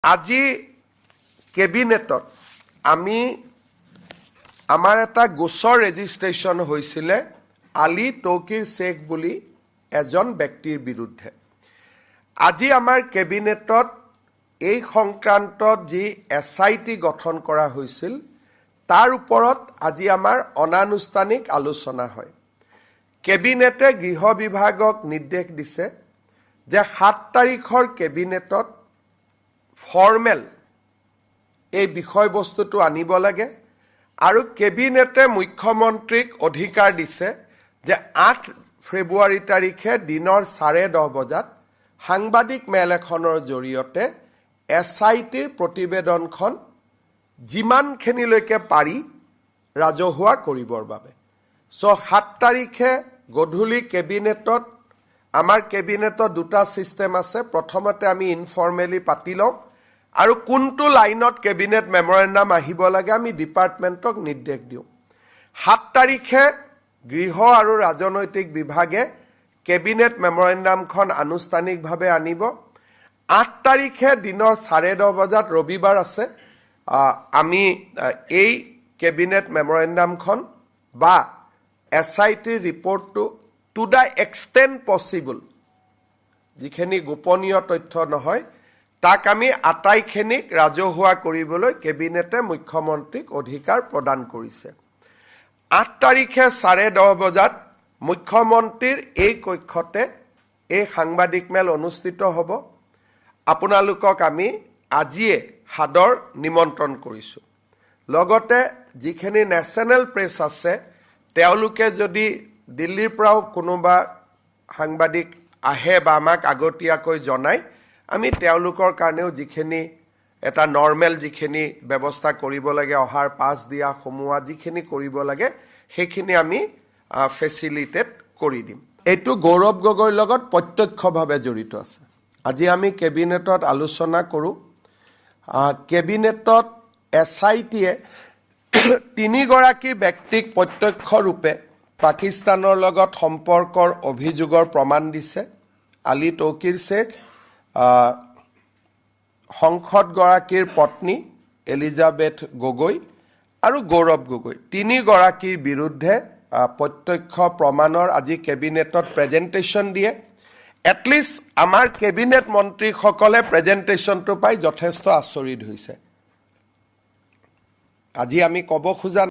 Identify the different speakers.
Speaker 1: আজি কেবিনেটত আমি আমাৰ এটা গোচৰ ৰেজিষ্ট্ৰেশ্যন হৈছিলে আলী তৌকিৰ শেখ বুলি এজন ব্যক্তিৰ বিৰুদ্ধে। আজি আমাৰ কেবিনেটত এই সংক্ৰান্তত যি SIT গঠন কৰা হৈছিল তাৰ ওপৰত আজি আমাৰ অনানুষ্ঠানিক আলোচনা হয়। কেবিনেটে গৃহ বিভাগক নিৰ্দেশ দিছে যে 7 তাৰিখৰ কেবিনেটত ফৰ্মেল এই বিষয়বস্তুটো আনিব লাগে আৰু কেবিনেটে মুখ্যমন্ত্ৰীক অধিকাৰ দিছে যে 8 ফেব্ৰুৱাৰী তাৰিখে দিনৰ 10:30 বজাত সাংবাদিক মেল এখনৰ জৰিয়তে SITৰ প্ৰতিবেদনখন যিমানখিনিলৈকে পাৰি ৰাজহুৱা কৰিবৰ বাবে। 7 তাৰিখে গধূলি কেবিনেটত আমাৰ কেবিনেটত দুটা সিস্টেম আছে। প্ৰথমতে আমি ইনফৰ্মেলি পাতি লওঁ আৰু কোনটো লাইনত কেবিনেট মেমৰেণ্ডাম আহিব লাগে আমি ডিপাৰ্টমেণ্টক নিৰ্দেশ দিওঁ। 7 তাৰিখে গৃহ আৰু ৰাজনৈতিক বিভাগে কেবিনেট মেমৰেণ্ডামখন আনুষ্ঠানিকভাৱে আনিব। 8 তাৰিখে দিনৰ 10:30 বজাত ৰবিবাৰ আছে আমি এই কেবিনেট মেমৰেণ্ডামখন বা SITৰ ৰিপৰ্টটো টু দ্য এক্সটেণ্ট পচিবল যিখিনি গোপনীয় তথ্য নহয় তাক আমি আটাইখিনিক ৰাজহুৱা কৰিবলৈ কেবিনেটে মুখ্যমন্ত্ৰীক অধিকাৰ প্ৰদান কৰিছে। 8 তাৰিখে 10:30 বজাত মুখ্যমন্ত্ৰীৰ এই কক্ষতে এই সাংবাদিক মেল অনুষ্ঠিত হ'ব। আপোনালোকক আমি আজিয়ে সাদৰ নিমন্ত্ৰণ কৰিছোঁ। লগতে যিখিনি নেশ্যনেল প্ৰেছ আছে তেওঁলোকে যদি দিল্লীৰ পৰাও কোনোবা সাংবাদিক আহে বা আমাক আগতীয়াকৈ জনায় আমি তেওঁলোকৰ কাৰণেও যিখিনি এটা নৰ্মেল যিখিনি ব্যৱস্থা কৰিব লাগে অহাৰ পাছ দিয়া সোমোৱা যিখিনি কৰিব লাগে সেইখিনি আমি ফেচিলিটেট কৰি দিম। এইটো গৌৰৱ গগৈৰ লগত প্ৰত্যক্ষভাৱে জড়িত আছে। আজি আমি কেবিনেটত আলোচনা কৰোঁ। কেবিনেটত SITয়ে 3 গৰাকী ব্যক্তিক প্ৰত্যক্ষ ৰূপে পাকিস্তানৰ লগত সম্পৰ্কৰ অভিযোগৰ প্ৰমাণ দিছে। আলী তৌকিৰ শেখ, সংসদগৰাকীৰ পত্নী এলিজাবেথ গগৈ আৰু গৌৰৱ গগৈ 3 গৰাকীৰ বিৰুদ্ধে প্ৰত্যক্ষ প্ৰমাণৰ আজি কেবিনেটত প্ৰেজেণ্টেশ্যন দিয়ে। এটলিষ্ট আমাৰ কেবিনেট মন্ত্ৰীসকলে প্ৰেজেণ্টেশ্যনটো পাই যথেষ্ট আচৰিত হৈছে। আজি আমি ক'ব খোজা